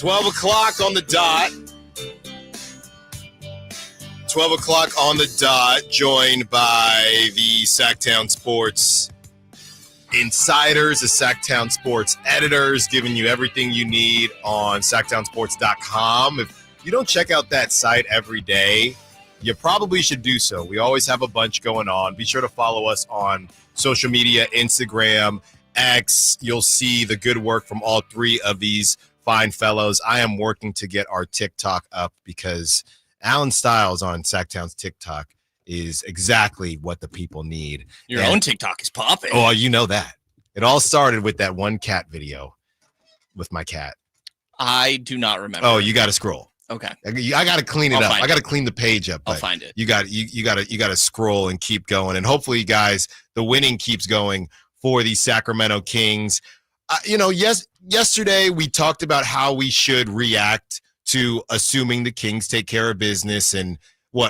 12 o'clock on the dot. 12 o'clock on the dot, joined by the Sactown Sports insiders, the Sactown Sports editors, giving you everything you need on SactownSports.com. If you don't check out that site every day, you probably should do so. We always have a bunch going on. Be sure to follow us on social media, Instagram, X. You'll see the good work from all three of these fine fellows. I am working to get our TikTok up because Alan Stiles on Sactown's TikTok is exactly what the people need. Your own TikTok is popping. Oh, you know that. It all started with that one cat video with my cat. I do not remember. Oh, you got to scroll. Okay. I got to clean it up. I got to clean the page up. I'll find it. You got to scroll and keep going. And hopefully, guys, the winning keeps going for the Sacramento Kings. Yesterday we talked about how we should react to assuming the Kings take care of business, and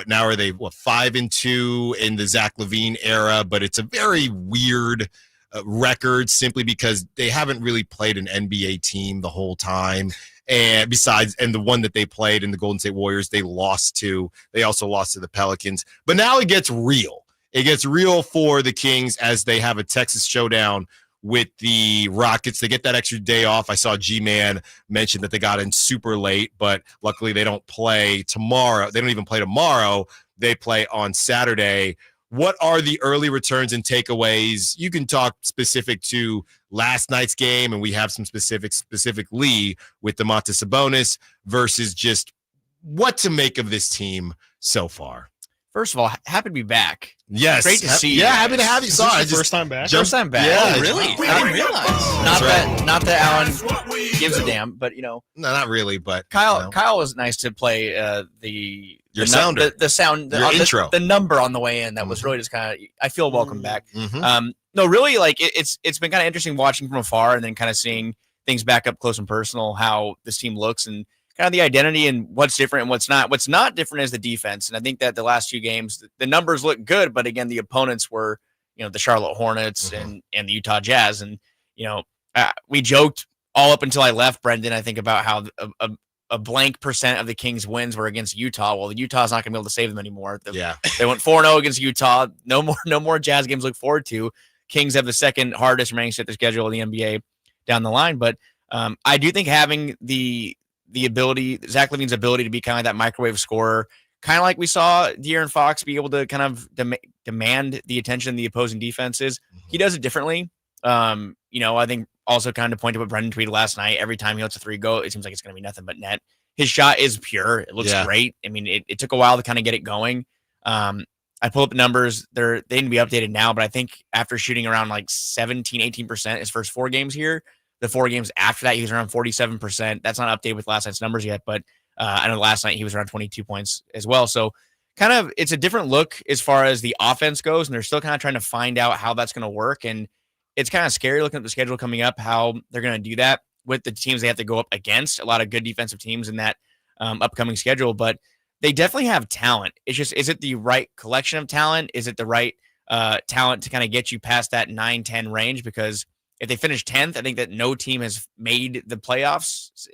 now are they 5-2 in the Zach LaVine era? But it's a very weird record simply because they haven't really played an NBA team the whole time. And the one that they played in the Golden State Warriors, they lost to. They also lost to the Pelicans. But now it gets real. It gets real for the Kings as they have a Texas showdown with the Rockets. They get that extra day off. I saw G-Man mention that they got in super late, but luckily they don't play tomorrow. They don't even play tomorrow. They play on Saturday. What are the early returns and takeaways? You can talk specific to last night's game, and we have some specifically with Domantas Sabonis versus just what to make of this team so far. First of all, happy to be back. Yes. Great to see you. Yeah, happy to have you. Sorry, first time back? First time back. Yeah, Oh, really? I didn't realize. Not that Alan gives a damn, but No, not really, but Kyle was nice to play the sounder. the sound, your intro, the number on the way in. That was really just kind of. I feel welcome back. Mm-hmm. No, really, like it's been kind of interesting watching from afar and then kind of seeing things back up close and personal, how this team looks and kind of the identity and what's different and what's not. What's not different is the defense. And I think that the last few games, the numbers look good, but again, the opponents were, the Charlotte Hornets and the Utah Jazz. And, we joked all up until I left, Brenden, I think about how a blank percent of the Kings wins were against Utah. Well, the Utah's not going to be able to save them anymore. They went 4-0 against Utah. No more Jazz games to look forward to. Kings have the second hardest remaining set of the schedule of the NBA down the line. But I do think having the ability, Zach LaVine's ability to be kind of that microwave scorer, kind of like we saw De'Aaron Fox be able to kind of demand the attention of the opposing defenses. He does it differently. I think also kind of point to what Brenden tweeted last night. Every time he lets a three go, it seems like it's going to be nothing but net. His shot is pure. It looks great. I mean, it took a while to kind of get it going. I pulled up the numbers. They need to be updated now, but I think after shooting around like 17-18% his first 4 games here, the 4 games after that, he was around 47%. That's not updated with last night's numbers yet, but I know last night he was around 22 points as well. So kind of it's a different look as far as the offense goes, and they're still kind of trying to find out how that's going to work. And it's kind of scary looking at the schedule coming up, how they're going to do that with the teams they have to go up against. A lot of good defensive teams in that upcoming schedule, but they definitely have talent. It's just, is it the right collection of talent? Is it the right talent to kind of get you past that 9-10 range? Because if they finish 10th, I think that no team has made the playoffs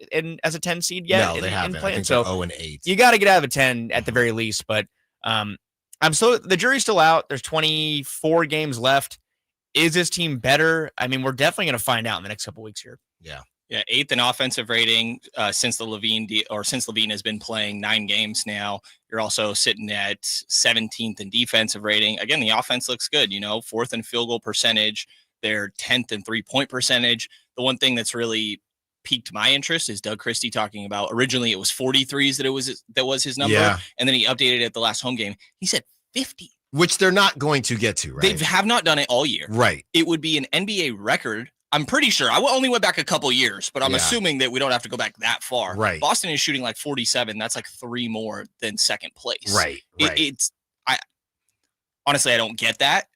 as a 10 seed yet. No, they haven't. I think so 0-8. You got to get out of a 10 at the very least. But the jury's still out. There's 24 games left. Is this team better? I mean, we're definitely going to find out in the next couple of weeks here. Yeah. Yeah, 8th in offensive rating since LaVine has been playing 9 games now. You're also sitting at 17th in defensive rating. Again, the offense looks good. 4th in field goal percentage. They're 10th in 3-point percentage. The one thing that's really piqued my interest is Doug Christie talking about originally it was 43s that was his number, and then he updated it at the last home game. He said 50, which they're not going to get to. Right? They have not done it all year. Right. It would be an NBA record. I'm pretty sure. I only went back a couple years, but I'm assuming that we don't have to go back that far. Right. Boston is shooting like 47. That's like 3 more than second place. Right. Honestly, I don't get that.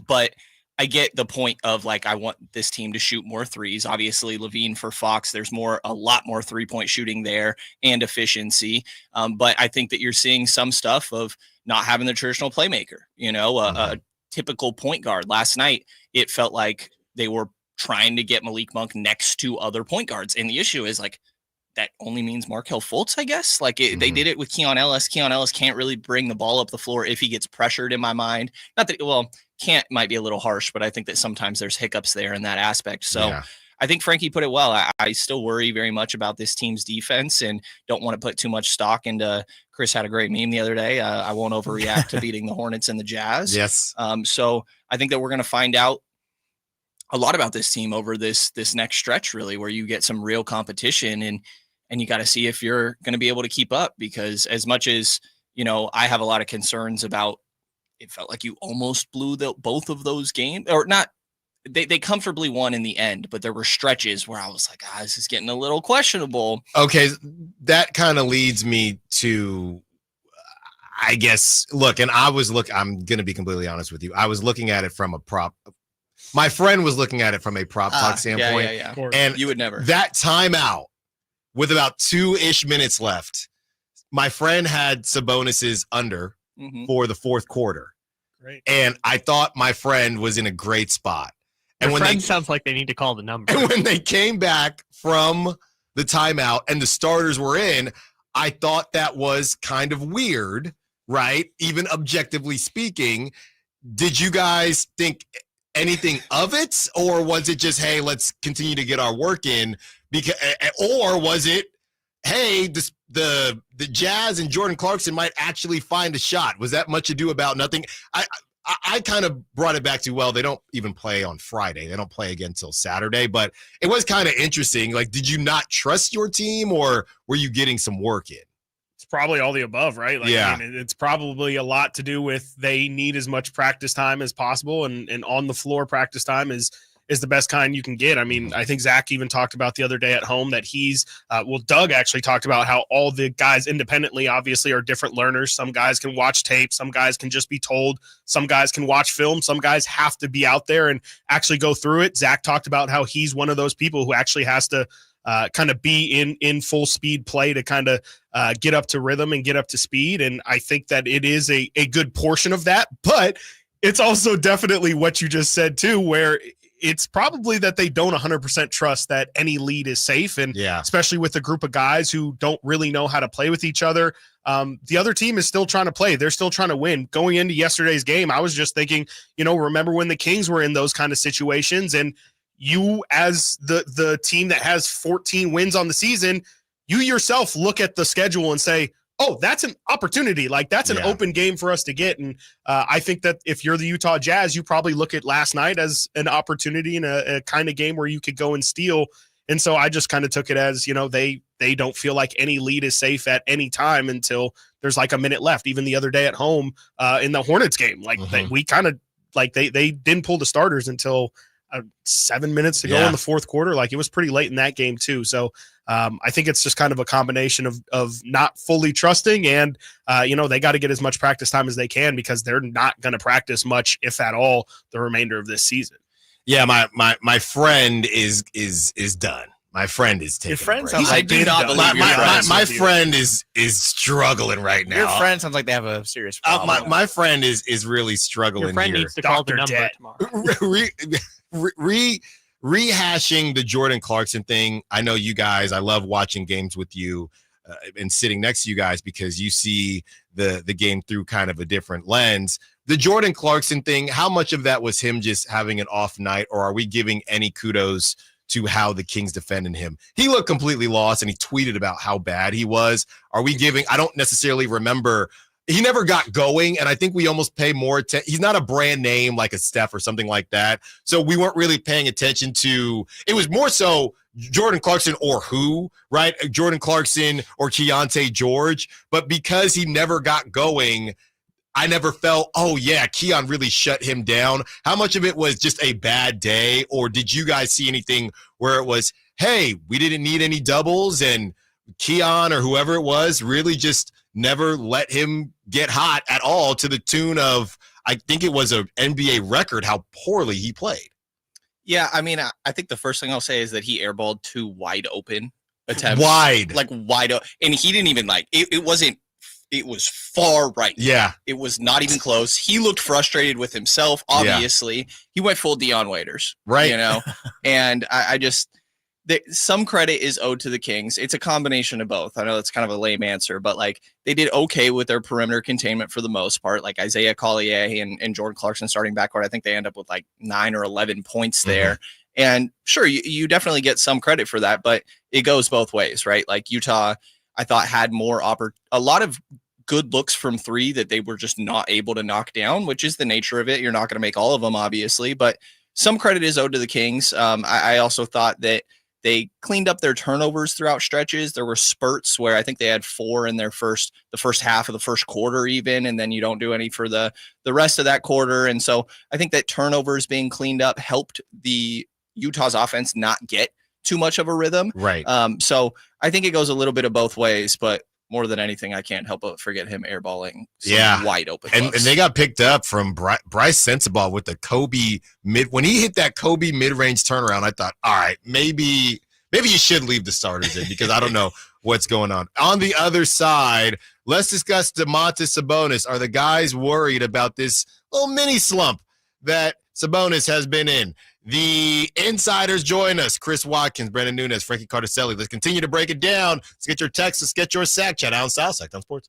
But I get the point of like, I want this team to shoot more threes. Obviously, LaVine for Fox, there's a lot more 3-point shooting there and efficiency. But I think that you're seeing some stuff of not having the traditional playmaker, a typical point guard. Last night, it felt like they were trying to get Malik Monk next to other point guards. And the issue is like, that only means Markelle Fultz, I guess. Like they Mhm. did it with Keon Ellis. Keon Ellis can't really bring the ball up the floor if he gets pressured, in my mind. Not that, can't might be a little harsh, but I think that sometimes there's hiccups there in that aspect. So Yeah. I think Frankie put it well. I still worry very much about this team's defense and don't want to put too much stock into. Chris had a great meme the other day. I won't overreact to beating the Hornets and the Jazz. Yes. So I think that we're going to find out a lot about this team over this next stretch, really, where you get some real competition and you got to see if you're going to be able to keep up, because as much as, I have a lot of concerns about, it felt like you almost blew both of those games, or not. They comfortably won in the end, but there were stretches where I was like, this is getting a little questionable. Okay. That kind of leads me to, I guess, look, and I'm going to be completely honest with you. I was looking at it from a prop. My friend was looking at it from a prop talk standpoint. Yeah. And you would never. That timeout with about 2-ish minutes left, my friend had Sabonis's under for the fourth quarter. Great. And I thought my friend was in a great spot. And when friend sounds like they need to call the number. And when they came back from the timeout and the starters were in, I thought that was kind of weird, right? Even objectively speaking. Did you guys think anything of it, or was it just, hey, let's continue to get our work in? Or was it, hey, the Jazz and Jordan Clarkson might actually find a shot? Was that much ado about nothing? I kind of brought it back to, well, they don't even play on Friday. They don't play again until Saturday, but it was kind of interesting. Like, did you not trust your team, or were you getting some work in? It's probably all the above, right? Like, yeah. I mean, it's probably a lot to do with they need as much practice time as possible, and on the floor practice time is the best kind you can get. I mean, I think Zach even talked about the other day at home that he's Doug actually talked about how all the guys independently obviously are different learners. Some guys can watch tape, some guys can just be told, some guys can watch film, some guys have to be out there and actually go through it. Zach talked about how he's one of those people who actually has to kind of be in full speed play to kind of get up to rhythm and get up to speed. And I think that it is a good portion of that, but it's also definitely what you just said too, where it's probably that they don't 100% trust that any lead is safe. And especially with a group of guys who don't really know how to play with each other. The other team is still trying to play. They're still trying to win. Going into yesterday's game, I was just thinking, remember when the Kings were in those kind of situations, and you as the team that has 14 wins on the season, you yourself look at the schedule and say, oh, that's an opportunity. Like, that's an open game for us to get. And I think that if you're the Utah Jazz, you probably look at last night as an opportunity and a kind of game where you could go and steal. And so I just kind of took it as, they don't feel like any lead is safe at any time until there's like a minute left. Even the other day at home in the Hornets game, like we kind of like they didn't pull the starters until 7 minutes to go in the fourth quarter. Like, it was pretty late in that game too. So I think it's just kind of a combination of not fully trusting and, they got to get as much practice time as they can, because they're not going to practice much, if at all, the remainder of this season. Yeah. My friend is done. My friend is taking. Your friend a break. sounds like I do not believe my friend is struggling right now. Your friend sounds like they have a serious problem. My friend is really struggling. Your friend here. needs to call the number tomorrow. Rehashing the Jordan Clarkson thing. I know you guys, I love watching games with you and sitting next to you guys, because you see the game through kind of a different lens. The Jordan Clarkson thing, how much of that was him just having an off night, or are we giving any kudos to how the Kings defended him? He looked completely lost, and he tweeted about how bad he was. Are we giving, I don't necessarily remember, he never got going, and I think we almost pay more attention. He's not a brand name like a Steph or something like that, so we weren't really paying attention to, it was more so Jordan Clarkson or who, right? Jordan Clarkson or Keontae George, but because he never got going, I never felt, oh yeah, Keon really shut him down. How much of it was just a bad day, or did you guys see anything where it was, hey, we didn't need any doubles, and Keon or whoever it was really just never let him get hot at all, to the tune of, I think it was an NBA record how poorly he played. Yeah, I mean, I think the first thing I'll say is that he airballed 2 wide open attempts. Wide open. And he didn't even it wasn't, it was far right. Yeah. It was not even close. He looked frustrated with himself, obviously. Yeah. He went full Dion Waiters. Right. And I just, some credit is owed to the Kings. It's a combination of both. I know that's kind of a lame answer, but like they did okay with their perimeter containment for the most part. Like Isaiah Collier and Jordan Clarkson starting backcourt, I think they end up with like 9 or 11 points there. And sure, you definitely get some credit for that, but it goes both ways, right? Like Utah, I thought had a lot of good looks from three that they were just not able to knock down, which is the nature of it. You're not going to make all of them, obviously, but some credit is owed to the Kings. I also thought that they cleaned up their turnovers throughout stretches. There were spurts where I think they had 4 in the first half of the first quarter even, and then you don't do any for the rest of that quarter. And so I think that turnovers being cleaned up helped the Utah's offense not get too much of a rhythm. Right. So I think it goes a little bit of both ways, but more than anything, I can't help but forget him airballing some wide open. And they got picked up from Bryce Sensabaugh with the Kobe when he hit that Kobe mid-range turnaround. I thought, all right, maybe you should leave the starters in because I don't know what's going on. On the other side, let's discuss Domantas Sabonis. Are the guys worried about this little mini slump that Sabonis has been in? The insiders join us. Chris Watkins, Brenden, Nunes, Frankie, Cartoscelli. Let's continue to break it down. Let's get your text. Let's get your sack. Chat out South Sactown Sports.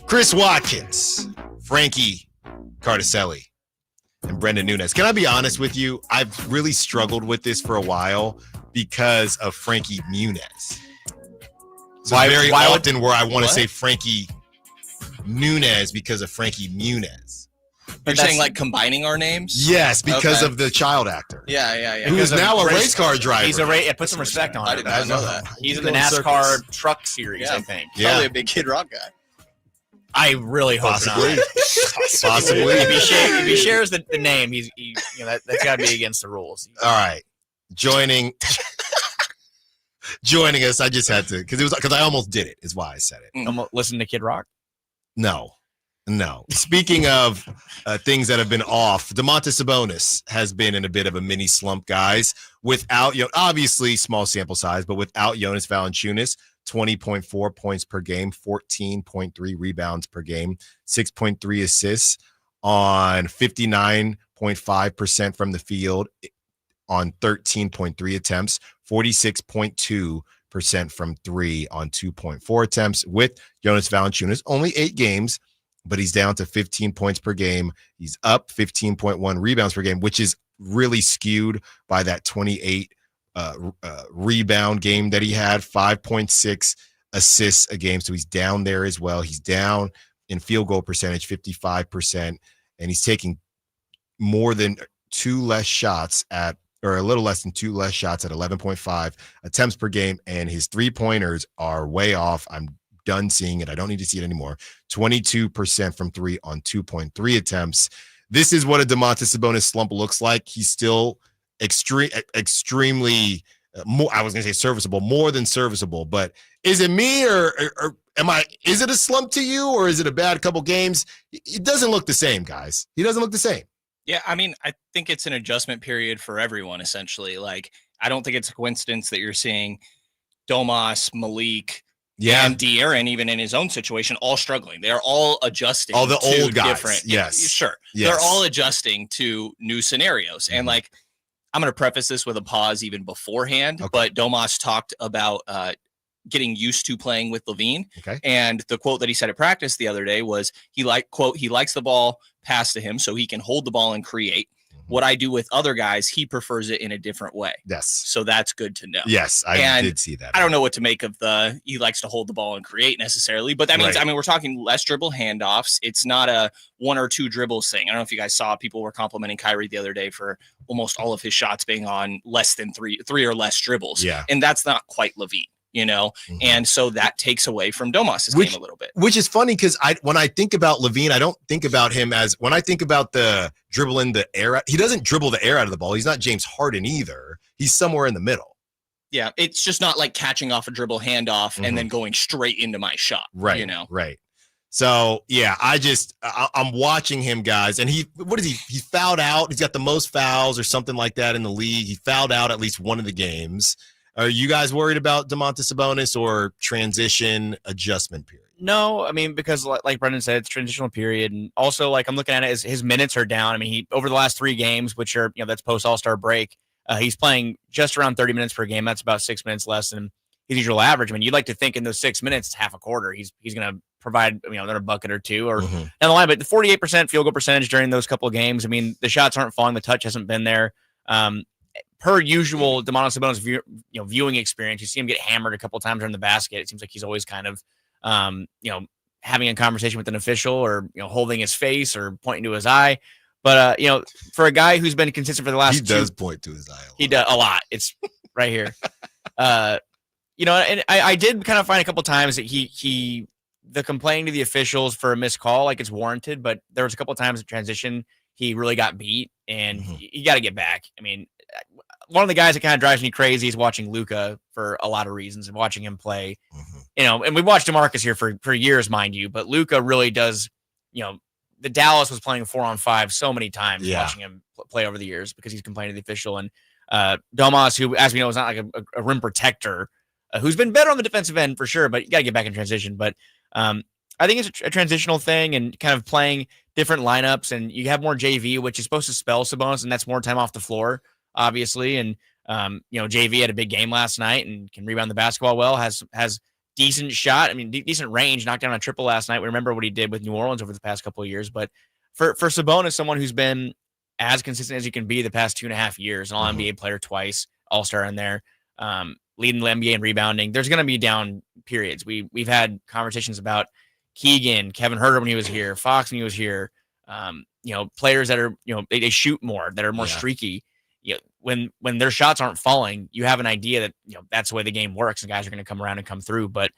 Chris Watkins, Frankie, Cartoscelli, and Brenden Nunes. Can I be honest with you? I've really struggled with this for a while because of Frankie Nunes. So very often where I want to say Frankie Nunes because of Frankie Nunes. You're saying like combining our names? Yes, because of the child actor. Yeah. Who is now a race car driver. He's put some respect on I him. did not know that. He's in the NASCAR truck series, I think. Probably a big Kid Rock guy. I really hope Possibly. not. Possibly. If he shares the name, that's got to be against the rules. All right. Joining us, I just had to because I almost did it. Is why I said it. Listen to Kid Rock. No. Speaking of things that have been off, Domantas Sabonis has been in a bit of a mini slump, guys. Without obviously small sample size, but without Jonas Valanciunas, 20.4 points per game, 14.3 rebounds per game, 6.3 assists on 59.5% from the field, on 13.3 attempts, 46.2% from 3 on 2.4 attempts. With Jonas Valanciunas, only 8 games, but he's down to 15 points per game. He's up 15.1 rebounds per game, which is really skewed by that 28 rebound game that he had, 5.6 assists a game. So he's down there as well. He's down in field goal percentage, 55%, and he's taking more than 2 less shots or a little less than 2 less shots at 11.5 attempts per game. And his 3-pointers are way off. I'm done seeing it. I don't need to see it anymore. 22% from 3 on 2.3 attempts. This is what a Domantas Sabonis slump looks like. He's still extremely more, I was going to say serviceable, more than serviceable, but is it me or is it a slump to you, or is it a bad couple games? It doesn't look the same, guys. He doesn't look the same. Yeah, I mean, I think it's an adjustment period for everyone, essentially. Like, I don't think it's a coincidence that you're seeing Domas, Malik, and De'Aaron, even in his own situation, all struggling. They're all adjusting. All the to old guys. Different, yes. Sure. Yes. They're all adjusting to new scenarios. And like, I'm going to preface this with a pause even beforehand, but Domas talked about getting used to playing with Levine. Okay. And the quote that he said at practice the other day was, he likes the ball passed to him so he can hold the ball and create. What I do with other guys, he prefers it in a different way. Yes. So that's good to know. Yes, I did see that. I don't know what to make of he likes to hold the ball and create necessarily, but that means, I mean, we're talking less dribble handoffs. It's not a 1 or 2 dribbles thing. I don't know if you guys saw, people were complimenting Kyrie the other day for almost all of his shots being on less than three or less dribbles. Yeah. And that's not quite Levine. And so that takes away from Domas's game a little bit. Which is funny because when I think about Levine, I don't think about him as, when I think about the dribbling the air, he doesn't dribble the air out of the ball. He's not James Harden either. He's somewhere in the middle. Yeah, it's just not like catching off a dribble handoff and then going straight into my shot. Right. Right. So yeah, I'm watching him, guys, and he fouled out. He's got the most fouls or something like that in the league. He fouled out at least one of the games. Are you guys worried about Domantas Sabonis or transition adjustment period? No, I mean, because like Brenden said, it's transitional period. And also, like, I'm looking at it as his minutes are down. I mean, he over the last 3 games, which are, that's post All-Star break, he's playing just around 30 minutes per game. That's about 6 minutes less than his usual average. I mean, you'd like to think in those 6 minutes, half a quarter, he's going to provide, another bucket or two or down the line. But the 48% field goal percentage during those couple of games, I mean, the shots aren't falling. The touch hasn't been there. Per usual Domantas Sabonis viewing experience, you see him get hammered a couple of times during the basket. It seems like he's always kind of, having a conversation with an official or, holding his face or pointing to his eye. But, for a guy who's been consistent for the last he does point to his eye. He does a lot. It's right here. And I did kind of find a couple times that the complaining to the officials for a missed call, like, it's warranted, but there was a couple of times in transition he really got beat, and you got to get back. I mean, one of the guys that kind of drives me crazy is watching Luka for a lot of reasons and watching him play. And we watched DeMarcus here for years, mind you, but Luka really does, the Dallas was playing 4-on-5 so many times watching him play over the years because he's complaining to the official. And Domas, who, as we know, is not like a rim protector, who's been better on the defensive end for sure, but you got to get back in transition. But I think it's a transitional thing and kind of playing different lineups, and you have more JV, which is supposed to spell Sabonis, and that's more time off the floor, obviously. And, JV had a big game last night and can rebound the basketball well, has decent shot. I mean, decent range, knocked down a triple last night. We remember what he did with New Orleans over the past couple of years. But for Sabonis, someone who's been as consistent as you can be the past 2.5 years, an All-NBA player twice, All-Star in there, leading the NBA in rebounding, there's going to be down periods. We've had conversations about Keegan, Kevin Huerter when he was here, Fox when he was here, players that are, they shoot more, that are more streaky. When their shots aren't falling, you have an idea that, that's the way the game works and guys are going to come around and come through. But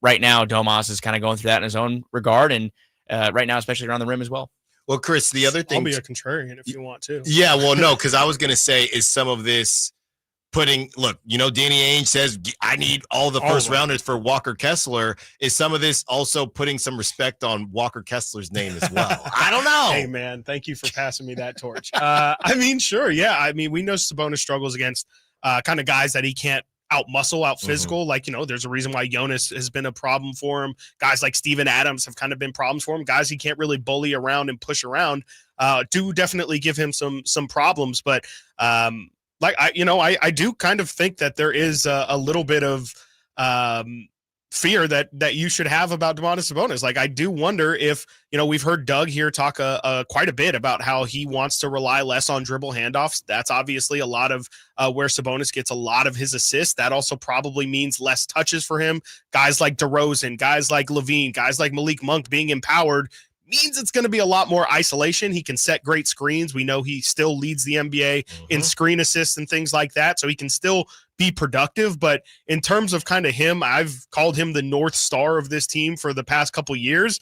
right now, Domas is kind of going through that in his own regard. And right now, especially around the rim as well. Well, Chris, the other thing. I'll be a contrarian if you want to. Yeah, well, no, because I was going to say is some of this Danny Ainge says, I need all the first rounders for Walker Kessler. Is some of this also putting some respect on Walker Kessler's name as well? I don't know. Hey, man, thank you for passing me that torch. I mean, sure. Yeah. I mean, we know Sabonis struggles against kind of guys that he can't out-muscle, out-physical. Like, there's a reason why Jonas has been a problem for him. Guys like Steven Adams have kind of been problems for him. Guys he can't really bully around and push around do definitely give him some problems. But, I do kind of think that there is a little bit of fear that you should have about Domantas Sabonis. Like, I do wonder if, we've heard Doug here talk quite a bit about how he wants to rely less on dribble handoffs. That's obviously a lot of where Sabonis gets a lot of his assists. That also probably means less touches for him. Guys like DeRozan, guys like Levine, guys like Malik Monk being empowered means it's going to be a lot more isolation. He can set great screens. We know he still leads the NBA in screen assists and things like that, so he can still be productive. But in terms of kind of him, I've called him the North Star of this team for the past couple years.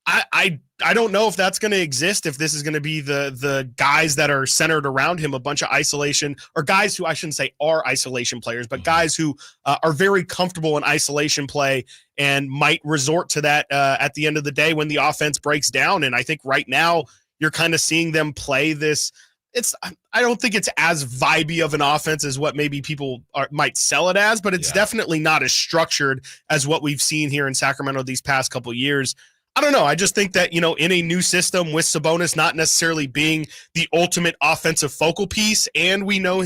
I don't know if that's going to exist, if this is going to be the guys that are centered around him, a bunch of isolation, or guys who I shouldn't say are isolation players, but guys who are very comfortable in isolation play and might resort to that at the end of the day when the offense breaks down. And I think right now you're kind of seeing them play this. I don't think it's as vibey of an offense as what maybe people might sell it as, but it's definitely not as structured as what we've seen here in Sacramento these past couple of years. I don't know. I just think that, in a new system with Sabonis not necessarily being the ultimate offensive focal piece, and we know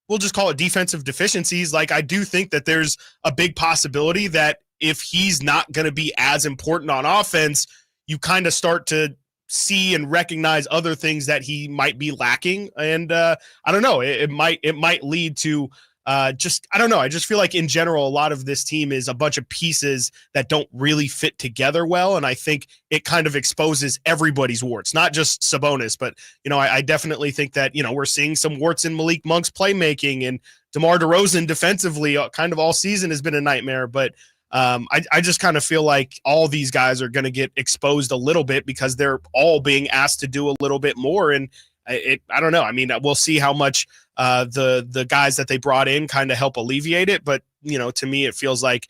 we'll just call it defensive deficiencies. Like, I do think that there's a big possibility that if he's not going to be as important on offense, you kind of start to see and recognize other things that he might be lacking. And I don't know, it might lead to I don't know. I just feel like in general, a lot of this team is a bunch of pieces that don't really fit together well. And I think it kind of exposes everybody's warts, not just Sabonis, but, I definitely think that, we're seeing some warts in Malik Monk's playmaking, and DeMar DeRozan defensively kind of all season has been a nightmare. But I just kind of feel like all these guys are going to get exposed a little bit because they're all being asked to do a little bit more. And I don't know. I mean, we'll see how much the guys that they brought in kind of help alleviate it. But, to me, it feels like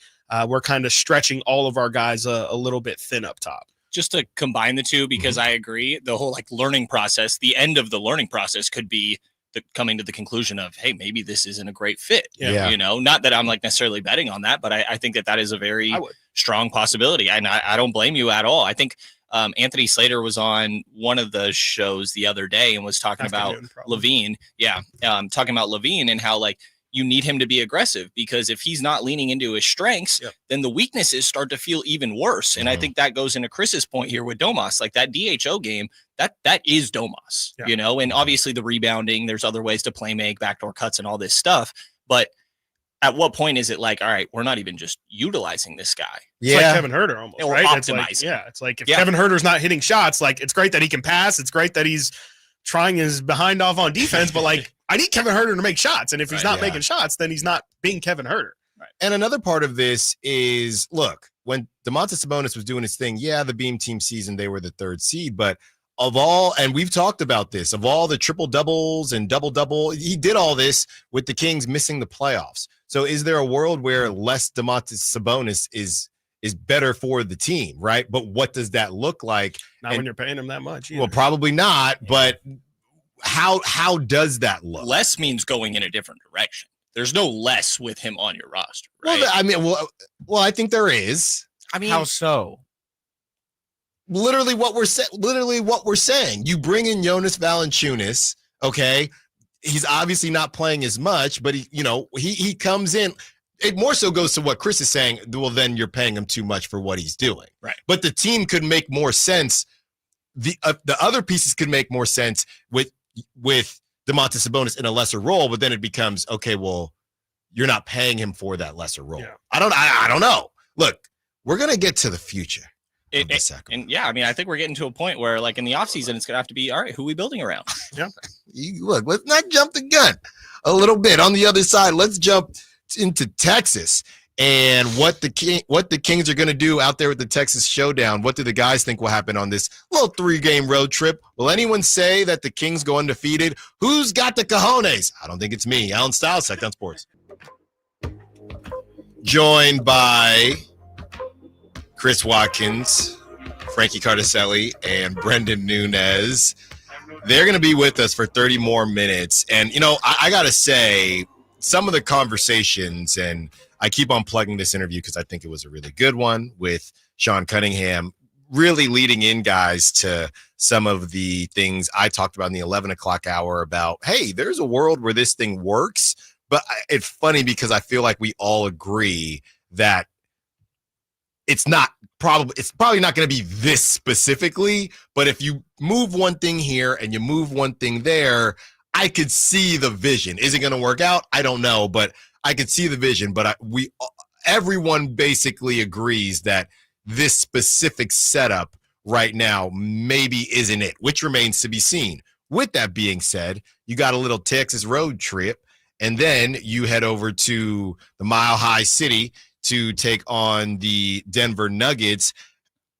we're kind of stretching all of our guys a little bit thin up top. Just to combine the two, because I agree, the whole learning process, the end of the learning process could be coming to the conclusion of, hey, maybe this isn't a great fit. Yeah. Not that I'm necessarily betting on that, but I think that is a very strong possibility. And I don't blame you at all. I think Anthony Slater was on one of the shows the other day and was talking about LaVine. Yeah. Talking about LaVine and how like you need him to be aggressive, because if he's not leaning into his strengths, then the weaknesses start to feel even worse. And I think that goes into Chris's point here with Domas, like that DHO game, that is Domas, you know, and obviously the rebounding, there's other ways to play make, backdoor cuts and all this stuff. But at what point is it like, all right, we're not even just utilizing this guy? It's like Kevin Herter almost, right? Optimizing. It's like if Kevin Herter's not hitting shots, like it's great that he can pass. It's great that he's trying his behind off on defense, but like I need Kevin Herter to make shots. And if he's not making shots, then he's not being Kevin Herter. Right. And another part of this is, look, when Domantas Sabonis was doing his thing, the Beam Team season, they were the 3rd seed, but of all, and we've talked about this, of all the triple doubles and double, he did all this with the Kings missing the playoffs. So is there a world where less Domantas Sabonis is better for the team, right? But what does that look like? Not when you're paying him that much. Well, probably not, but how does that look? Less means going in a different direction. There's no less with him on your roster, right? Well, I mean, well, I think there is. I mean, how so? Literally what we're saying. You bring in Jonas Valanciunas, okay? He's obviously not playing as much, but he comes in. It more so goes to what Chris is saying. Well, then you're paying him too much for what he's doing, right? But the team could make more sense. The other pieces could make more sense with Domantas Sabonis in a lesser role, but then it becomes okay. Well, you're not paying him for that lesser role. Yeah. I don't know. Look, we're gonna get to the future. And I mean, I think we're getting to a point where, like in the offseason, it's gonna have to be all right. Who are we building around? Yeah. Look, let's not jump the gun a little bit. On the other side, let's jump into Texas and what the Kings are going to do out there with the Texas Showdown. What do the guys think will happen on this little 3-game road trip? Will anyone say that the Kings go undefeated? Who's got the cojones? I don't think it's me. Alan Stiles, Sactown Sports. Joined by Chris Watkins, Frankie Cartoscelli, and Brenden Nunes. They're going to be with us for 30 more minutes. And, I got to say, some of the conversations, and I keep on plugging this interview because I think it was a really good one with Sean Cunningham, really leading in guys to some of the things I talked about in the 11 o'clock hour about, hey, there's a world where this thing works. But it's funny because I feel like we all agree that it's probably not going to be this specifically, but if you move one thing here and you move one thing there, I could see the vision. Is it going to work out? I don't know, but I could see the vision. But everyone basically agrees that this specific setup right now maybe isn't it, which remains to be seen. With that being said, you got a little Texas road trip, and then you head over to the Mile High City to take on the Denver Nuggets.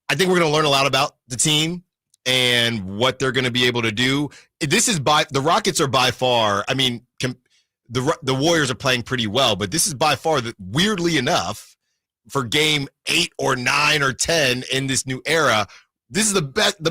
I think we're going to learn a lot about the team and what they're going to be able to do. The Rockets are by far, I mean, the Warriors are playing pretty well, but this is by far, weirdly enough, for game 8 or 9 or 10 in this new era, this is the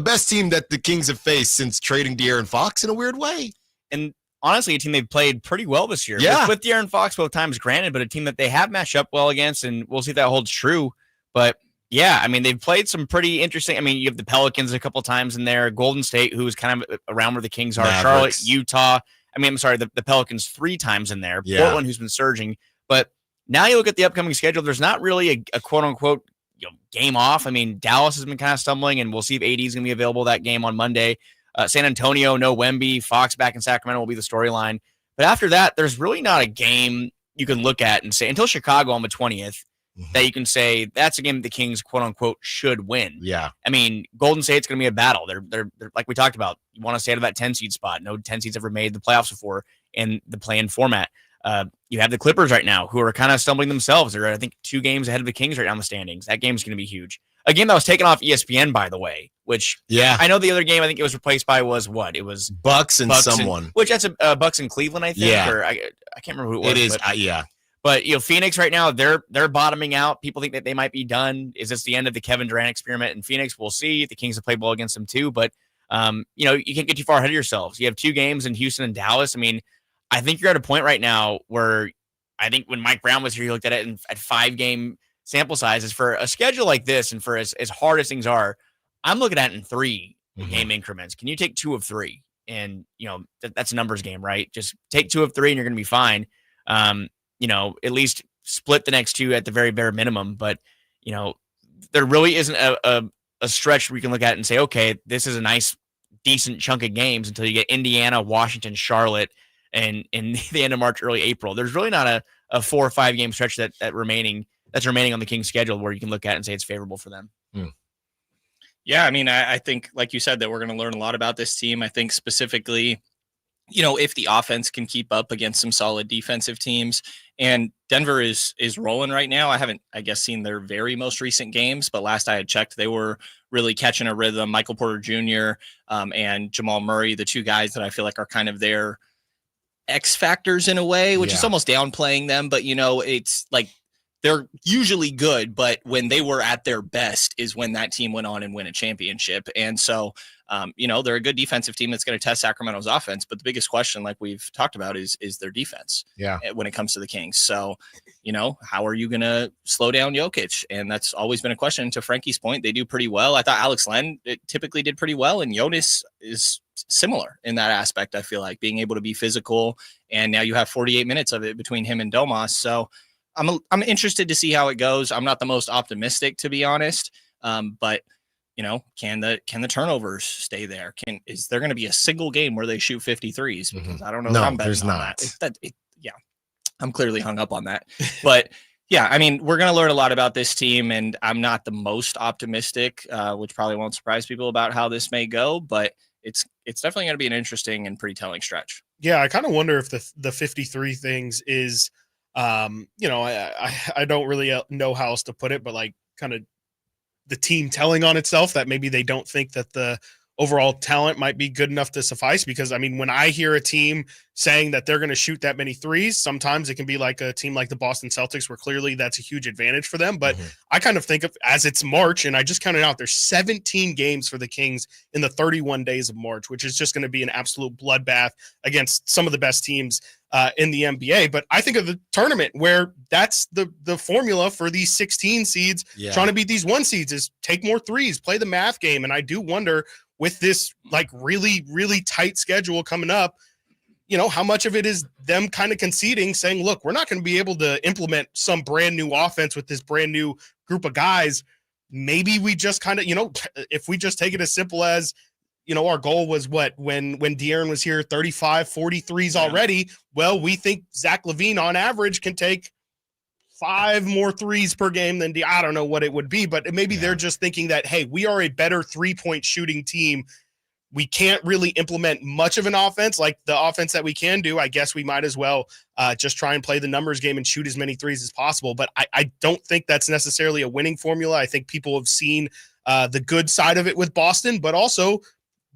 best team that the Kings have faced since trading De'Aaron Fox in a weird way. And honestly, a team they've played pretty well this year. Yeah. With De'Aaron Fox both times, granted, but a team that they have matched up well against, and we'll see if that holds true. But yeah, I mean, they've played some pretty interesting. I mean, you have the Pelicans a couple times in there, Golden State, who is kind of around where the Kings are, Mavericks. Charlotte, Utah. I mean, I'm sorry, the Pelicans 3 times in there, Portland, who's been surging. But now you look at the upcoming schedule, there's not really a quote unquote game off. I mean, Dallas has been kind of stumbling, and we'll see if AD is going to be available that game on Monday. San Antonio, no Wemby, Fox back in Sacramento will be the storyline. But after that, there's really not a game you can look at and say, until Chicago on the 20th, that you can say that's a game that the Kings, quote unquote, should win. Yeah. I mean, Golden State's going to be a battle. They're like we talked about. You want to stay out of that 10 seed spot. No 10 seeds ever made the playoffs before in the play-in format. You have the Clippers right now who are kind of stumbling themselves. They're, I think, 2 games ahead of the Kings right now in the standings. That game's going to be huge. A game that was taken off ESPN, by the way, which I know the other game I think it was replaced by was what? It was Bucks and someone. Which that's a Bucks in Cleveland, I think. Yeah. Or I can't remember who it was. It is, yeah. But Phoenix right now, they're bottoming out. People think that they might be done. Is this the end of the Kevin Durant experiment in Phoenix? We'll see. The Kings have played well against them too, but you can't get too far ahead of yourselves. You have 2 games in Houston and Dallas. I mean, I think you're at a point right now where I think when Mike Brown was here, he looked at it at 5-game sample sizes for a schedule like this, and for as hard as things are, I'm looking at it in 3 game increments. Can you take 2 of 3? And, that's a numbers game, right? Just take 2 of 3 and you're going to be fine. At least split the next 2 at the very bare minimum. But, there really isn't a stretch where you can look at it and say, okay, this is a nice, decent chunk of games until you get Indiana, Washington, Charlotte, and in the end of March, early April. There's really not a 4 or 5 game stretch that's remaining on the Kings schedule where you can look at it and say it's favorable for them. Yeah, I mean, I think, like you said, that we're going to learn a lot about this team. I think specifically, if the offense can keep up against some solid defensive teams. And Denver is rolling right now. I haven't, seen their very most recent games, but last I had checked, they were really catching a rhythm. Michael Porter Jr. And Jamal Murray, the 2 guys that I feel like are kind of their X factors in a way, which is almost downplaying them. But, it's like, they're usually good, but when they were at their best is when that team went on and win a championship. And so, they're a good defensive team that's going to test Sacramento's offense. But the biggest question, like we've talked about, is their defense when it comes to the Kings. So, how are you going to slow down Jokic? And that's always been a question. To Frankie's point, they do pretty well. I thought Alex Len typically did pretty well, and Nunes is similar in that aspect. I feel like being able to be physical, and now you have 48 minutes of it between him and Domas. So I'm interested to see how it goes. I'm not the most optimistic, to be honest. But can the turnovers stay there? Is there going to be a single game where they shoot 53s? Because I don't know. No, I'm there's on not. That. I'm clearly hung up on that. But yeah, I mean, we're going to learn a lot about this team, and I'm not the most optimistic, which probably won't surprise people about how this may go. But it's definitely going to be an interesting and pretty telling stretch. Yeah, I kind of wonder if the 53 things is. I don't really know how else to put it, but like kind of the team telling on itself that maybe they don't think that the overall talent might be good enough to suffice. Because I mean, when I hear a team saying that they're going to shoot that many threes, sometimes it can be like a team like the Boston Celtics, where clearly that's a huge advantage for them. But I kind of think of as it's March, and I just counted out, there's 17 games for the Kings in the 31 days of March, which is just going to be an absolute bloodbath against some of the best teams in the NBA. But I think of the tournament where that's the formula for these 16 seeds trying to beat these 1 seeds is take more threes, play the math game. And I do wonder, with this like really, really tight schedule coming up, how much of it is them kind of conceding, saying, look, we're not going to be able to implement some brand new offense with this brand new group of guys. Maybe we just kind of, if we just take it as simple as, our goal was when De'Aaron was here, 35, 43s already. Well, we think Zach LaVine on average can take 5 more threes per game than I don't know what it would be, but maybe they're just thinking that, hey, we are a better 3-point shooting team. We can't really implement much of an offense like the offense that we can do. I guess we might as well just try and play the numbers game and shoot as many threes as possible. But I don't think that's necessarily a winning formula. I think people have seen the good side of it with Boston, but also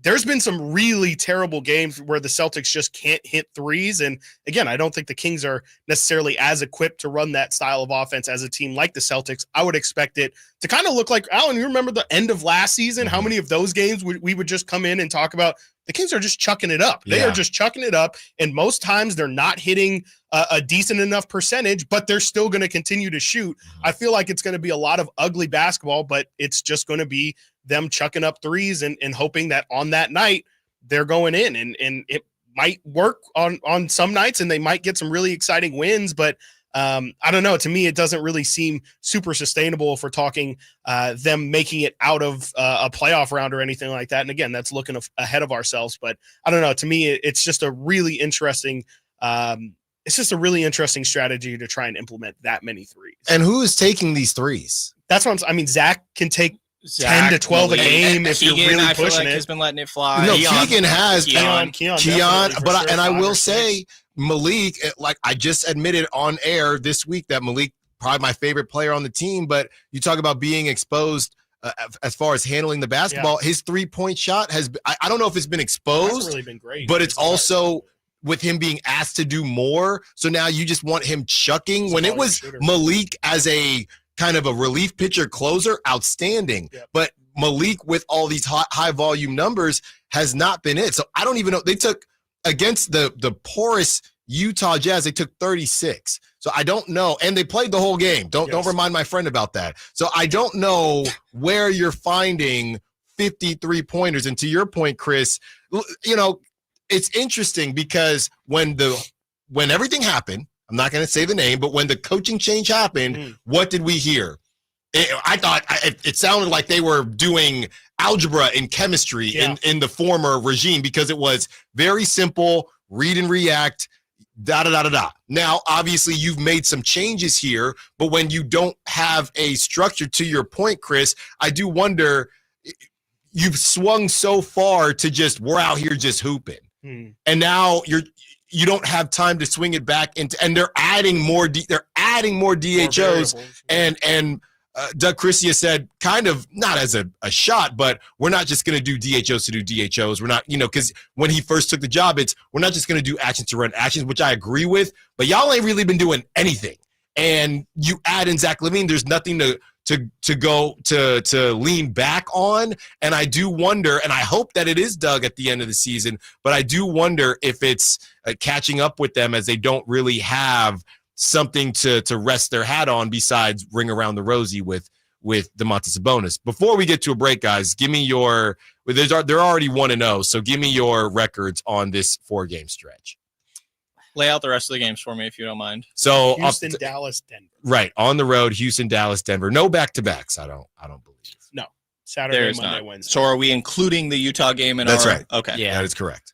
there's been some really terrible games where the Celtics just can't hit threes. And again, I don't think the Kings are necessarily as equipped to run that style of offense as a team like the Celtics. I would expect it to kind of look like, Alan, you remember the end of last season, how many of those games we would just come in and talk about the Kings are just chucking it up. They are just chucking it up. And most times they're not hitting a decent enough percentage, but they're still going to continue to shoot. I feel like it's going to be a lot of ugly basketball, but it's just going to be them chucking up threes and hoping that on that night they're going in, and it might work on some nights and they might get some really exciting wins. But I don't know. To me, it doesn't really seem super sustainable if we're talking them making it out of a playoff round or anything like that. And again, that's looking ahead of ourselves. But I don't know. To me, it's just a really interesting strategy to try and implement that many threes. And who is taking these threes? That's what I mean, Zach can take 10 to 12 a game if you're really pushing it. Has been letting it fly. No, Keegan has. Keon, but I will say Malik, like I just admitted on air this week that Malik probably my favorite player on the team. But you talk about being exposed as far as handling the basketball. His 3-point shot has. I don't know if it's been exposed. It's really been great, but it's also with him being asked to do more. So now you just want him chucking. When it was Malik as a kind of a relief pitcher closer, outstanding. But Malik with all these high volume numbers has not been it. So I don't even know. They took against the porous Utah Jazz, they took 36. So I don't know. And they played the whole game. Don't remind my friend about that. So I don't know where you're finding 53 pointers. And to your point, Chris, you know, it's interesting because when everything happened, I'm not going to say the name, but when the coaching change happened, what did we hear? I thought it sounded like they were doing algebra and chemistry in the former regime, because it was very simple, read and react, da-da-da-da-da. Now, obviously, you've made some changes here, but when you don't have a structure, to your point, Chris, I do wonder, you've swung so far to just, we're out here just hooping. And now you don't have time to swing it back into, and they're adding more DHOs, and Doug Christie said, kind of not as a shot, but we're not just going to do DHOs to do DHOs. We're not, because when he first took the job, we're not just going to do actions to run actions, which I agree with, but y'all ain't really been doing anything. And you add in Zach LaVine, there's nothing to lean back on. And I do wonder, and I hope that it is Doug at the end of the season, but I do wonder if it's catching up with them, as they don't really have something to rest their hat on besides ring around the rosy with Domantas Sabonis. Before we get to a break, guys, give me they're already 1-0, so give me your records on this 4-game stretch. Lay out the rest of the games for me, if you don't mind. So Houston, Dallas, Denver. Right, on the road, Houston, Dallas, Denver. No back-to-backs, I don't believe. No. Saturday, Monday, not. Wednesday. So are we including the Utah game in That's right. Okay. Yeah. That is correct.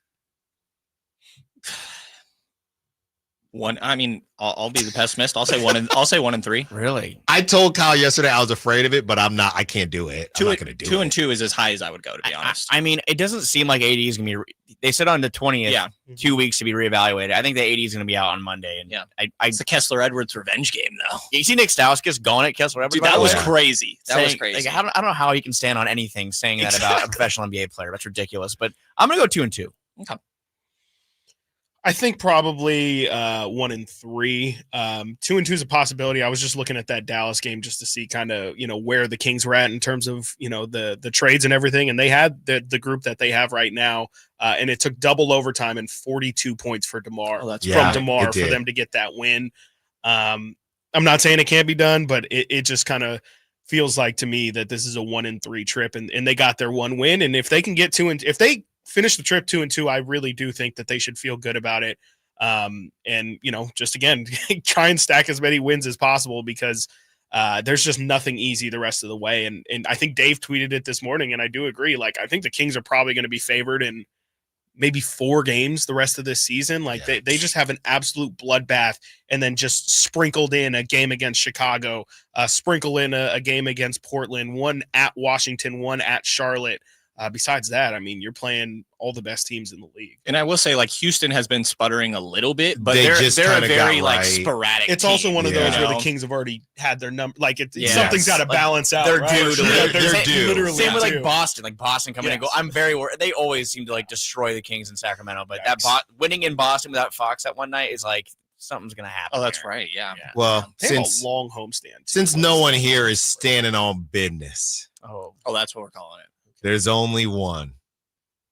I'll be the pessimist. I'll say 1-3. Really? I told Kyle yesterday I was afraid of it, but I can't do it. I'm not going to do it. 2-2 is as high as I would go, to be honest. I mean, it doesn't seem like AD is going to be. They said on the 20th, 2 weeks to be reevaluated. I think the AD is going to be out on Monday. And it's the Kessler Edwards revenge game, though. You see Nick Stiles just going at Kessler Edwards? Dude, that was crazy. That was crazy. Like, I don't know how he can stand on anything saying that about a professional NBA player. That's ridiculous. But I'm going to go 2-2. Okay. I think probably 1-3. 2-2 is a possibility. I was just looking at that Dallas game just to see kind of, where the Kings were at in terms of, the trades and everything. And they had the group that they have right now. And it took double overtime and 42 points for DeMar from DeMar for them to get that win. I'm not saying it can't be done, but it just kind of feels like to me that this is a 1-3 trip, and they got their one win. And if they can get if they finish the trip 2-2, I really do think that they should feel good about it. And just again, try and stack as many wins as possible, because there's just nothing easy the rest of the way. And I think Dave tweeted it this morning, and I do agree. Like, I think the Kings are probably going to be favored in maybe 4 games the rest of this season. Like, they just have an absolute bloodbath, and then just sprinkled in a game against Chicago, sprinkle in a game against Portland, one at Washington, one at Charlotte. Besides that, I mean, you're playing all the best teams in the league. And I will say, like, Houston has been sputtering a little bit, but they're a very sporadic. It's team, also one of those where the Kings have already had their number. Like, something's got to balance out. They're right? due. They're due. Literally Same with due. Boston. Like, Boston coming and go. I'm very worried. They always seem to destroy the Kings in Sacramento. But winning in Boston without Fox that one night is like, something's gonna happen. Oh, that's right. Yeah. Well, they have a long homestand. Since no one here is standing on business. Oh, that's what we're calling it. There's only one.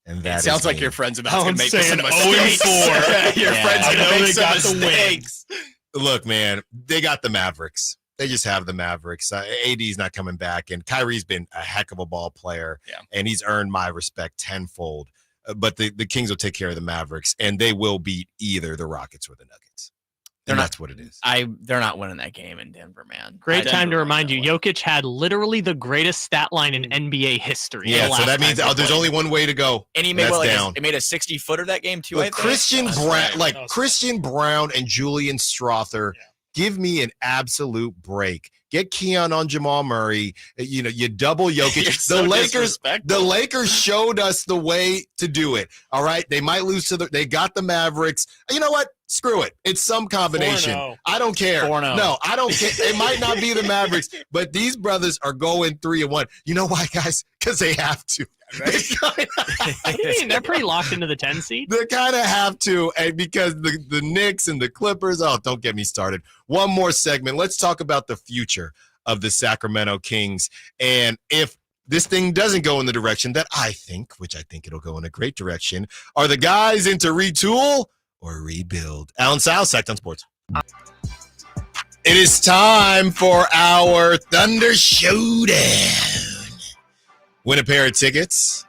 And that sounds like me. your friend's about to make some 0-4. Your friend's going to make some mistakes. Look, man, they got the Mavericks. They just have the Mavericks. AD's not coming back, and Kyrie's been a heck of a ball player, and he's earned my respect tenfold. But the Kings will take care of the Mavericks, and they will beat either the Rockets or the Nuggets. That's what it is. They're not winning that game in Denver, man. Great time to remind you, Jokic had literally the greatest stat line in NBA history. Yeah, so that means there's only one way to go. And he made he made a 60-footer that game too. Christian Brown and Julian Strother, give me an absolute break. Get Keon on Jamal Murray. You double Jokic. The Lakers showed us the way to do it. All right, they might lose they got the Mavericks. You know what? Screw it. It's some combination. 4-0. I don't care. 4-0. No, I don't care. It might not be the Mavericks, but these brothers are going 3-1. You know why, guys? Because they have to. Right? They're pretty locked into the 10 seed. They kind of have to, and because the Knicks and the Clippers. Oh, don't get me started. One more segment. Let's talk about the future of the Sacramento Kings, and if this thing doesn't go in the direction that I think, which I think it'll go in a great direction, are the guys into retool, or rebuild. Alan Stiles, Sactown Sports. It is time for our Thunder Showdown. Win a pair of tickets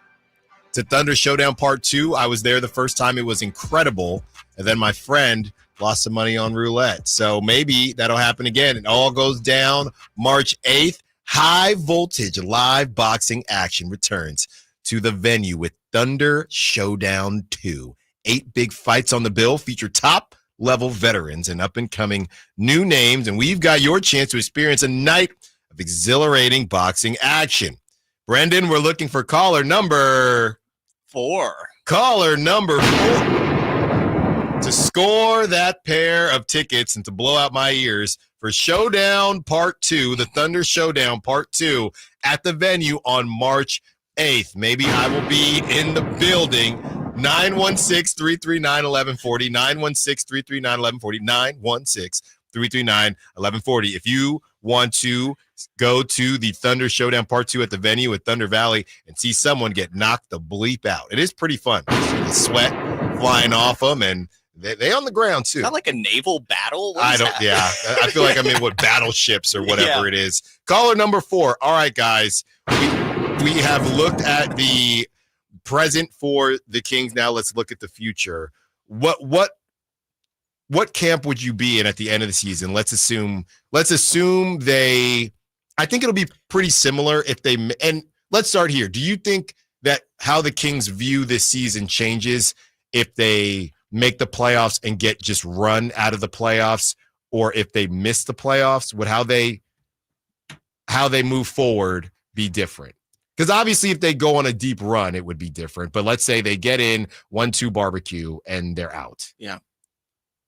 to Thunder Showdown Part 2. I was there the first time. It was incredible. And then my friend lost some money on roulette. So maybe that'll happen again. It all goes down March 8th. High voltage live boxing action returns to the venue with Thunder Showdown 2. 8 big fights on the bill feature top-level veterans and up-and-coming new names, and we've got your chance to experience a night of exhilarating boxing action. Brenden, we're looking for caller number 4. Caller number 4 to score that pair of tickets and to blow out my ears for Showdown Part 2, the Thunder Showdown Part 2 at the venue on March 8th. Maybe I will be in the building. 916-339-1140, 916-339-1140, 916-339-1140. If you want to go to the Thunder Showdown Part 2 at the venue at Thunder Valley and see someone get knocked the bleep out, it is pretty fun. The sweat flying off them, and they on the ground too. Not like a naval battle. What I is don't. that? Yeah, I feel like I'm in what battleships or whatever it is. Caller number 4. All right, guys, we have looked at the present for the Kings. Now let's look at the future. What camp would you be in at the end of the season? Let's assume they. I think it'll be pretty similar if they. And let's start here. Do you think that how the Kings view this season changes if they make the playoffs and get just run out of the playoffs, or if they miss the playoffs? Would how they move forward be different? Because obviously if they go on a deep run, it would be different. But let's say they get in 1-2 barbecue and they're out. Yeah.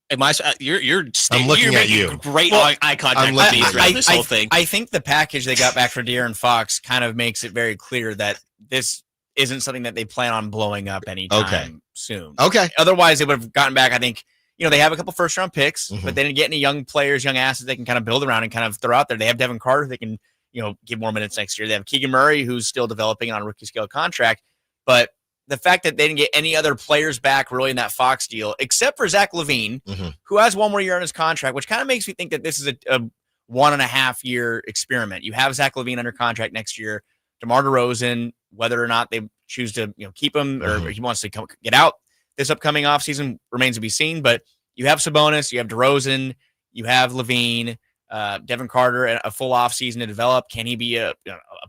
Am I? You're I'm looking you're at you. Great eye contact I'm with looking me at throughout you. this whole thing. I think the package they got back for De'Aaron Fox kind of makes it very clear that this isn't something that they plan on blowing up anytime soon. Okay. Otherwise, they would have gotten back. I think, they have a couple first-round picks, Mhm. but they didn't get any young players, young assets they can kind of build around and kind of throw out there. They have Devin Carter. They can, give more minutes next year. They have Keegan Murray, who's still developing on a rookie scale contract. But the fact that they didn't get any other players back really in that Fox deal, except for Zach LaVine, Mhm. who has one more year on his contract, which kind of makes me think that this is a 1.5-year experiment. You have Zach LaVine under contract next year. DeMar DeRozan, whether or not they choose to keep him or he wants to get out this upcoming offseason remains to be seen. But you have Sabonis, you have DeRozan, you have LaVine, Devin Carter, a full offseason to develop. Can he be a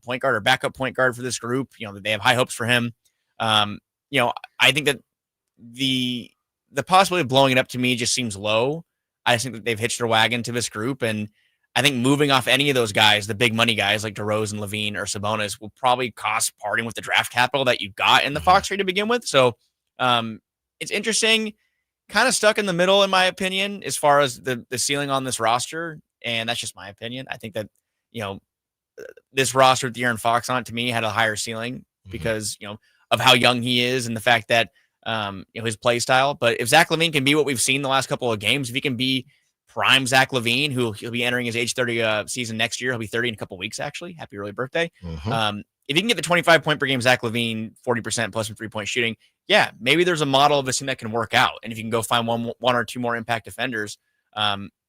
point guard or backup point guard for this group? They have high hopes for him. I think that the possibility of blowing it up to me just seems low. I just think that they've hitched their wagon to this group, and I think moving off any of those guys, the big money guys like DeRozan, LaVine, or Sabonis, will probably cost parting with the draft capital that you got in the Fox trade to begin with. So it's interesting, kind of stuck in the middle, in my opinion, as far as the ceiling on this roster. And that's just my opinion. I think that, this roster with De'Aaron Fox on it, to me, had a higher ceiling because, of how young he is and the fact that, his play style. But if Zach LaVine can be what we've seen the last couple of games, if he can be prime Zach LaVine, who he'll be entering his age 30 season next year. He'll be 30 in a couple of weeks, actually. Happy early birthday. Mhm. If you can get the 25 point per game Zach LaVine, 40% plus some 3-point shooting, yeah, maybe there's a model of this team that can work out. And if you can go find one or two more impact defenders,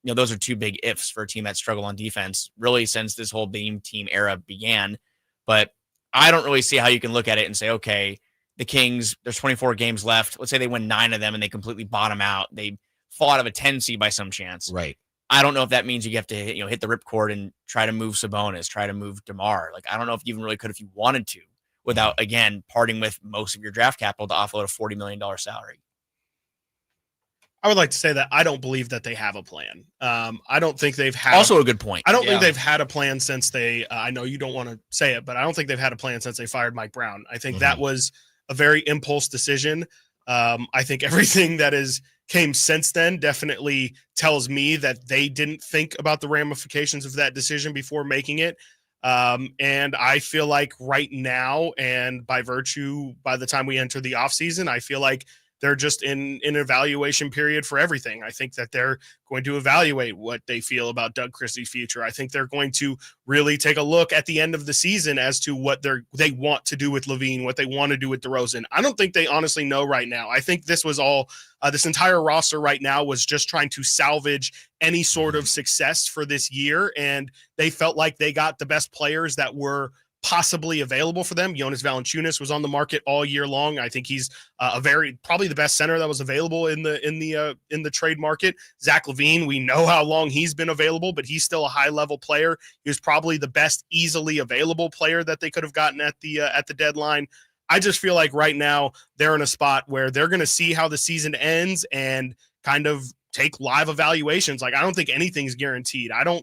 those are two big ifs for a team that struggled on defense really since this whole Beam team era began. But I don't really see how you can look at it and say, okay, the Kings, there's 24 games left. Let's say they win 9 of them and they completely bottom out. They fall out of a 10 seed by some chance. Right. I don't know if that means you have to hit the ripcord and try to move Sabonis, try to move DeMar. Like, I don't know if you even really could if you wanted to, without, again, parting with most of your draft capital to offload a $40 million salary. I would like to say that I don't believe that they have a plan. I don't think they've had Also a good point. I don't think they've had a plan since they I know you don't want to say it, but I don't think they've had a plan since they fired Mike Brown. I think that was a very impulse decision. I think everything that came since then definitely tells me that they didn't think about the ramifications of that decision before making it. And I feel like right now, and by the time we enter the offseason, I feel like they're just in an evaluation period for everything. I think that they're going to evaluate what they feel about Doug Christie's future. I think they're going to really take a look at the end of the season as to what they want to do with LaVine, what they want to do with DeRozan. I don't think they honestly know right now. I think this was all this entire roster right now was just trying to salvage any sort of success for this year, and they felt like they got the best players that were possibly available for them. Jonas Valanciunas was on the market all year long. I think he's probably the best center that was available in the trade market. Zach LaVine, we know how long he's been available, but he's still a high level player. He was probably the best easily available player that they could have gotten at the deadline. I just feel like right now they're in a spot where they're going to see how the season ends and kind of take live evaluations. Like, I don't think anything's guaranteed. I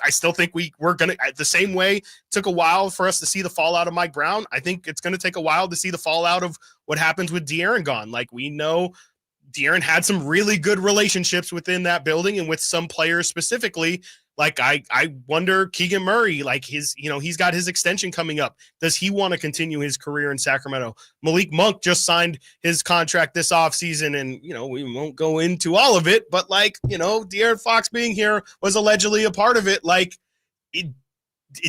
still think we're going to, the same way it took a while for us to see the fallout of Mike Brown. I think it's going to take a while to see the fallout of what happens with De'Aaron gone. Like, we know De'Aaron had some really good relationships within that building and with some players specifically. Like, I wonder, Keegan Murray, like he's got his extension coming up. Does he want to continue his career in Sacramento? Malik Monk just signed his contract this offseason, and, we won't go into all of it, but De'Aaron Fox being here was allegedly a part of it. Like,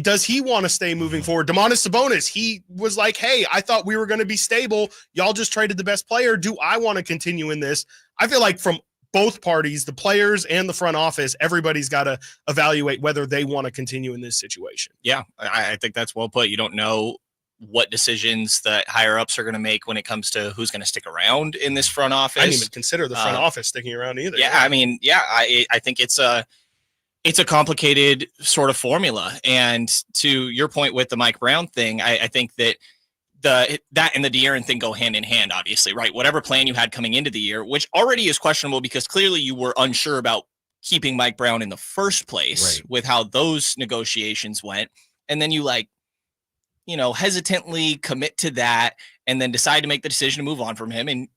does he want to stay moving forward? Domantas Sabonis, he was like, hey, I thought we were going to be stable. Y'all just traded the best player. Do I want to continue in this? I feel like from both parties, the players and the front office, everybody's got to evaluate whether they want to continue in this situation. Yeah, I think that's well put. You don't know what decisions the higher ups are going to make when it comes to who's going to stick around in this front office. I didn't even consider the front office sticking around either. Yeah, I mean, I think it's a complicated sort of formula. And to your point with the Mike Brown thing, I think that that and the De'Aaron thing go hand in hand, obviously, right? Whatever plan you had coming into the year, which already is questionable because clearly you were unsure about keeping Mike Brown in the first place, right, with how those negotiations went. And then you hesitantly commit to that and then decide to make the decision to move on from him. And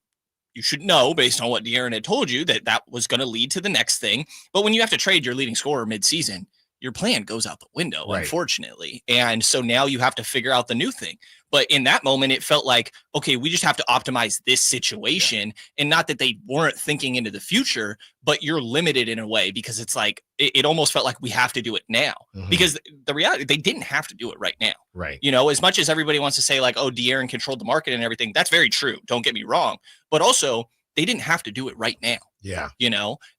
you should know, based on what De'Aaron had told you, that was going to lead to the next thing. But when you have to trade your leading scorer midseason, your plan goes out the window, right, unfortunately. And so now you have to figure out the new thing. But in that moment, it felt like, okay, we just have to optimize this situation. And not that they weren't thinking into the future, but you're limited in a way because it's like, it almost felt like we have to do it now. Mm-hmm. Because the reality, they didn't have to do it right now. Right. As much as everybody wants to say like, oh, De'Aaron controlled the market and everything, that's very true. Don't get me wrong. But also, they didn't have to do it right now. Yeah.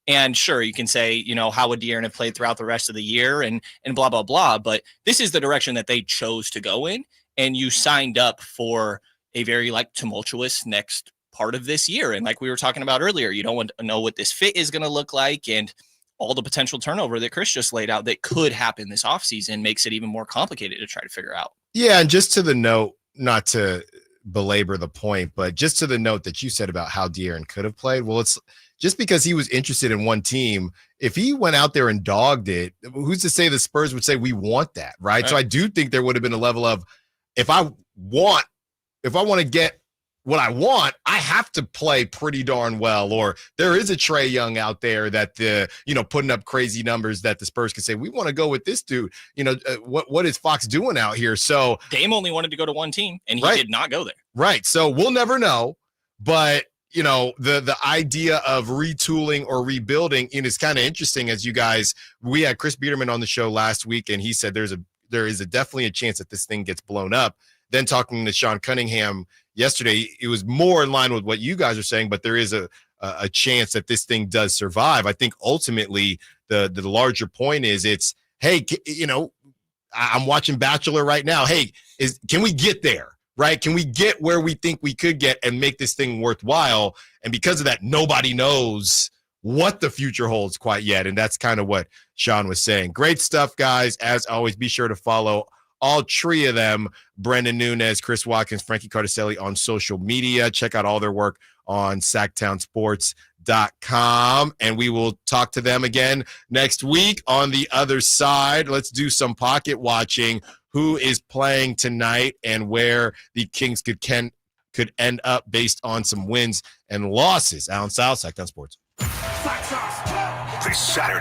And sure, you can say, how would De'Aaron have played throughout the rest of the year and blah, blah, blah. But this is the direction that they chose to go in. And you signed up for a very tumultuous next part of this year. And like we were talking about earlier, you don't want to know what this fit is going to look like. And all the potential turnover that Chris just laid out that could happen this offseason makes it even more complicated to try to figure out. Yeah. And just to the note, not to belabor the point, but just to the note that you said about how De'Aaron could have played. Well, it's just because he was interested in one team. If he went out there and dogged it, who's to say the Spurs would say we want that, right? So I do think there would have been a level of, if I want to get what I want, I have to play pretty darn well. Or there is a Trae Young out there that putting up crazy numbers that the Spurs could say, we want to go with this dude. What is Fox doing out here? So Dame only wanted to go to one team and he did not go there. Right. So we'll never know. But the idea of retooling or rebuilding is kind of interesting. As we had Chris Biederman on the show last week, and he said there is definitely a chance that this thing gets blown up. Then talking to Sean Cunningham yesterday, it was more in line with what you guys are saying, but there is a chance that this thing does survive. I think ultimately the larger point is hey, I'm watching Bachelor right now. Hey, can we get there? Right? Can we get where we think we could get and make this thing worthwhile? And because of that, nobody knows what the future holds quite yet. And that's kind of what Sean was saying. Great stuff, guys. As always, be sure to follow all three of them, Brenden, Nunes, Chris Watkins, Frankie Cartoscelli, on social media. Check out all their work on SactownSports.com. And we will talk to them again next week. On the other side, let's do some pocket watching. Who is playing tonight and where the Kings could end up based on some wins and losses. Alan Stiles, Sactown Sports. This Saturday.